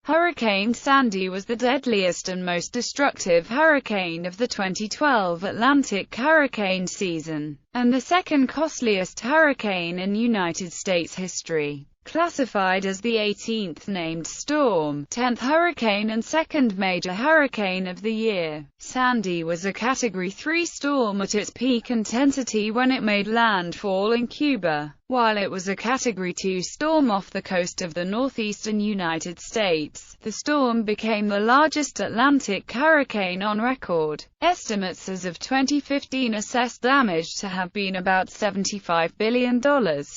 Hurricane Sandy was the deadliest and most destructive hurricane of the 2012 Atlantic hurricane season, and the second costliest hurricane in United States history. Classified as the 18th named storm, 10th hurricane and second major hurricane of the year, Sandy was a Category 3 storm at its peak intensity when it made landfall in Cuba, while it was a Category 2 storm off the coast of the northeastern United States. The storm became the largest Atlantic hurricane on record. Estimates as of 2015 assessed damage to have been about $75 billion,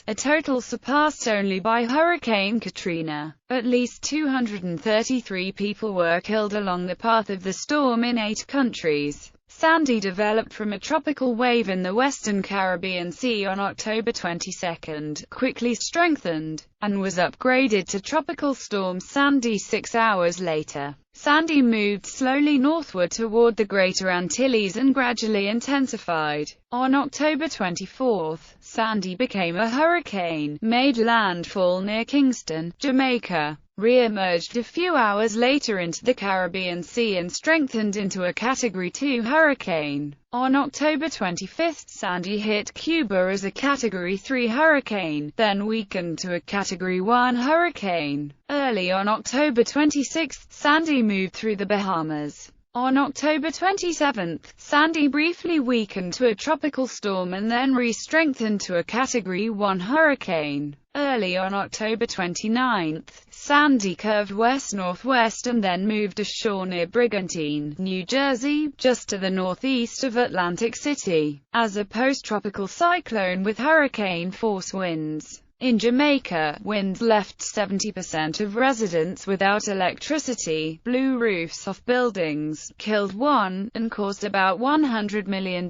a total surpassed only by Hurricane Katrina. At least 233 people were killed along the path of the storm in 8 countries. Sandy developed from a tropical wave in the western Caribbean Sea on October 22, quickly strengthened, and was upgraded to Tropical Storm Sandy 6 hours later. Sandy moved slowly northward toward the Greater Antilles and gradually intensified. On October 24, Sandy became a hurricane, made landfall near Kingston, Jamaica, re-emerged a few hours later into the Caribbean Sea and strengthened into a Category 2 hurricane. On October 25, Sandy hit Cuba as a Category 3 hurricane, then weakened to a Category 1 hurricane. Early on October 26, Sandy moved through the Bahamas. On October 27, Sandy briefly weakened to a tropical storm and then re-strengthened to a Category 1 hurricane. Early on October 29, Sandy curved west-northwest and then moved ashore near Brigantine, New Jersey, just to the northeast of Atlantic City, as a post-tropical cyclone with hurricane-force winds. In Jamaica, winds left 70% of residents without electricity, blew roofs off buildings, killed 1, and caused about $100 million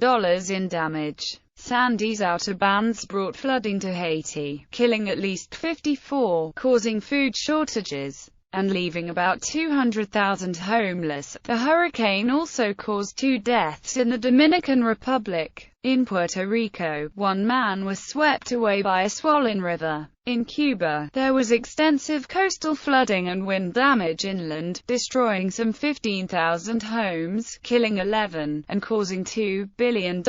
in damage. Sandy's outer bands brought flooding to Haiti, killing at least 54, causing food shortages, and leaving about 200,000 homeless. The hurricane also caused 2 deaths in the Dominican Republic. In Puerto Rico, 1 man was swept away by a swollen river. In Cuba, there was extensive coastal flooding and wind damage inland, destroying some 15,000 homes, killing 11, and causing $2 billion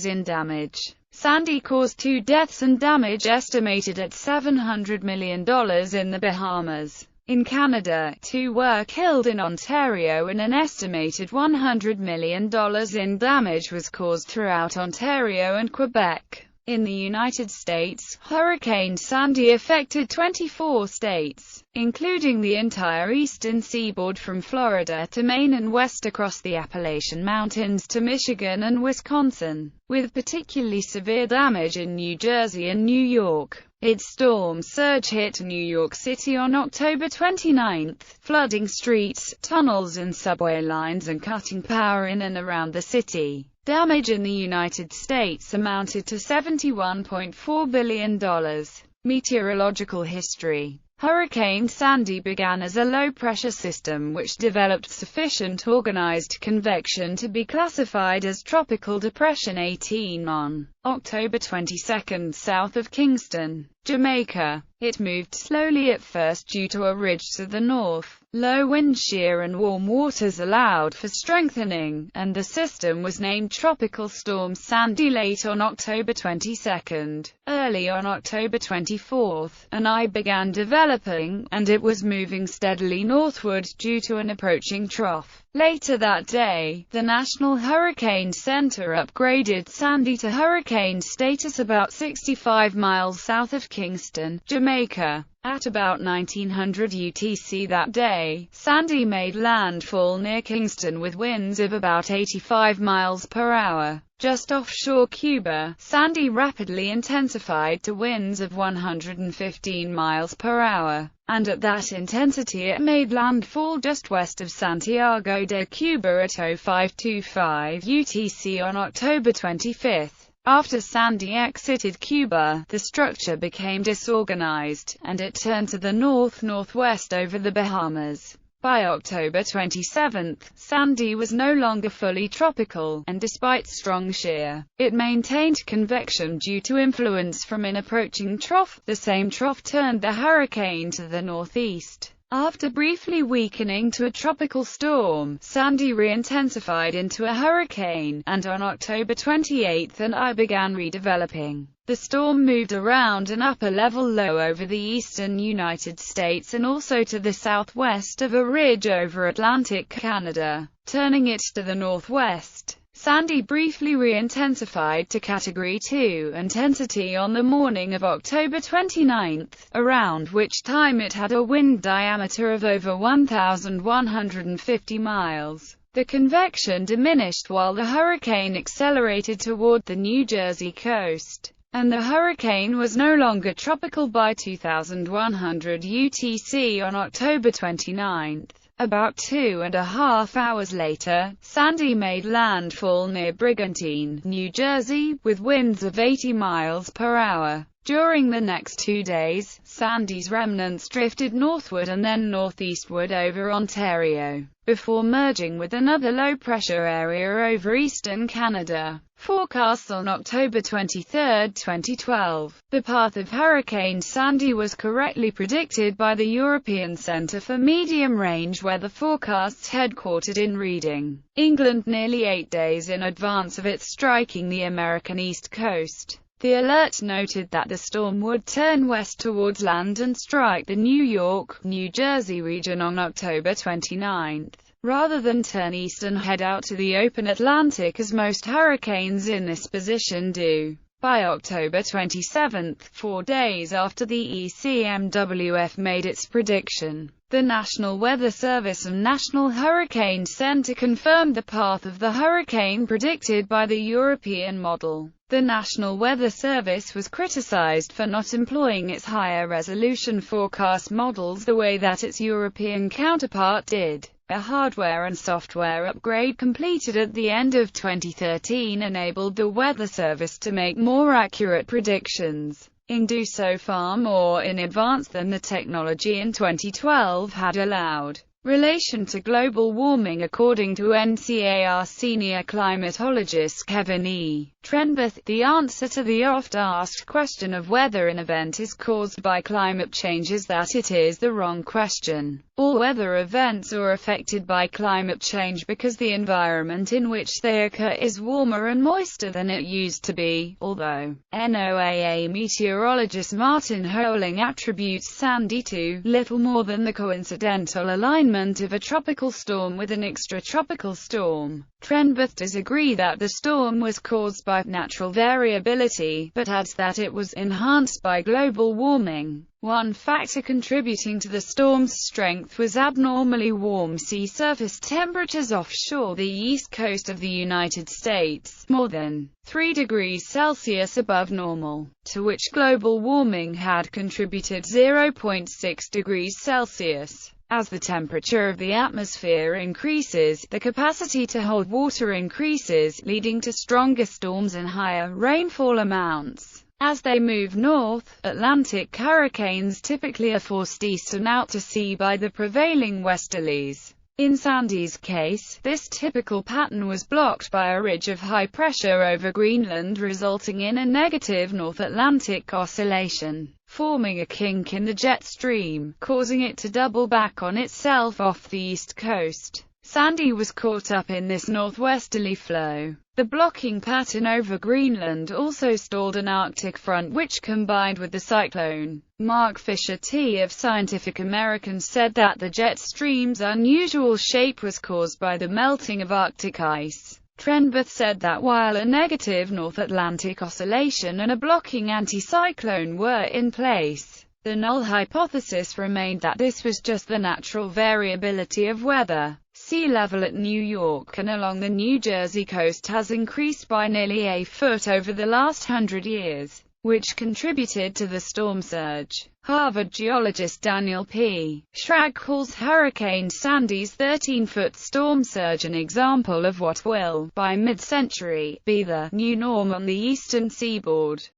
in damage. Sandy caused 2 deaths and damage estimated at $700 million in the Bahamas. In Canada, 2 were killed in Ontario and an estimated $100 million in damage was caused throughout Ontario and Quebec. In the United States, Hurricane Sandy affected 24 states, including the entire eastern seaboard from Florida to Maine and west across the Appalachian Mountains to Michigan and Wisconsin, with particularly severe damage in New Jersey and New York. Its storm surge hit New York City on October 29, flooding streets, tunnels and subway lines and cutting power in and around the city. Damage in the United States amounted to $71.4 billion. Meteorological history. Hurricane Sandy began as a low-pressure system which developed sufficient organized convection to be classified as Tropical Depression 18 on October 22 south of Kingston, Jamaica. It moved slowly at first due to a ridge to the north. Low wind shear and warm waters allowed for strengthening, and the system was named Tropical Storm Sandy late on October 22. Early on October 24, an eye began developing, and it was moving steadily northward due to an approaching trough. Later that day, the National Hurricane Center upgraded Sandy to hurricane status about 65 miles south of Kingston, Jamaica. At about 1900 UTC that day, Sandy made landfall near Kingston with winds of about 85 miles per hour. Just offshore Cuba, Sandy rapidly intensified to winds of 115 miles per hour, and at that intensity it made landfall just west of Santiago de Cuba at 0525 UTC on October 25. After Sandy exited Cuba, the structure became disorganized, and it turned to the north-northwest over the Bahamas. By October 27, Sandy was no longer fully tropical, and despite strong shear, it maintained convection due to influence from an approaching trough. The same trough turned the hurricane to the northeast. After briefly weakening to a tropical storm, Sandy re-intensified into a hurricane, and on October 28 an eye began redeveloping. The storm moved around an upper-level low over the eastern United States and also to the southwest of a ridge over Atlantic Canada, turning it to the northwest. Sandy briefly re-intensified to Category 2 intensity on the morning of October 29, around which time it had a wind diameter of over 1,150 miles. The convection diminished while the hurricane accelerated toward the New Jersey coast, and the hurricane was no longer tropical by 2100 UTC on October 29. About 2.5 hours later, Sandy made landfall near Brigantine, New Jersey, with winds of 80 miles per hour. During the next 2 days, Sandy's remnants drifted northward and then northeastward over Ontario, before merging with another low-pressure area over eastern Canada. Forecasts on October 23, 2012. The path of Hurricane Sandy was correctly predicted by the European Centre for Medium-Range Weather Forecasts headquartered in Reading, England, nearly 8 days in advance of it striking the American East Coast. The alert noted that the storm would turn west towards land and strike the New York, New Jersey region on October 29. Rather than turn east and head out to the open Atlantic as most hurricanes in this position do. By October 27, 4 days after the ECMWF made its prediction, the National Weather Service and National Hurricane Center confirmed the path of the hurricane predicted by the European model. The National Weather Service was criticized for not employing its higher-resolution forecast models the way that its European counterpart did. A hardware and software upgrade completed at the end of 2013 enabled the Weather Service to make more accurate predictions, and do so far more in advance than the technology in 2012 had allowed. Relation to global warming. According to NCAR senior climatologist Kevin E. Trenberth, the answer to the oft-asked question of whether an event is caused by climate change is that it is the wrong question. All weather events are affected by climate change because the environment in which they occur is warmer and moister than it used to be, although NOAA meteorologist Martin Holing attributes Sandy to little more than the coincidental alignment of a tropical storm with an extratropical storm. Trenberth disagrees that the storm was caused by natural variability, but adds that it was enhanced by global warming. One factor contributing to the storm's strength was abnormally warm sea surface temperatures offshore the east coast of the United States, more than 3 degrees Celsius above normal, to which global warming had contributed 0.6 degrees Celsius. As the temperature of the atmosphere increases, the capacity to hold water increases, leading to stronger storms and higher rainfall amounts. As they move north, Atlantic hurricanes typically are forced east and out to sea by the prevailing westerlies. In Sandy's case, this typical pattern was blocked by a ridge of high pressure over Greenland, resulting in a negative North Atlantic oscillation, forming a kink in the jet stream, causing it to double back on itself off the east coast. Sandy was caught up in this northwesterly flow. The blocking pattern over Greenland also stalled an Arctic front which combined with the cyclone. Mark Fisher T. of Scientific American said that the jet stream's unusual shape was caused by the melting of Arctic ice. Trenberth said that while a negative North Atlantic oscillation and a blocking anticyclone were in place, the null hypothesis remained that this was just the natural variability of weather. Sea level at New York and along the New Jersey coast has increased by nearly a foot over the last 100 years, which contributed to the storm surge. Harvard geologist Daniel P. Schrag calls Hurricane Sandy's 13-foot storm surge an example of what will, by mid-century, be the new norm on the eastern seaboard.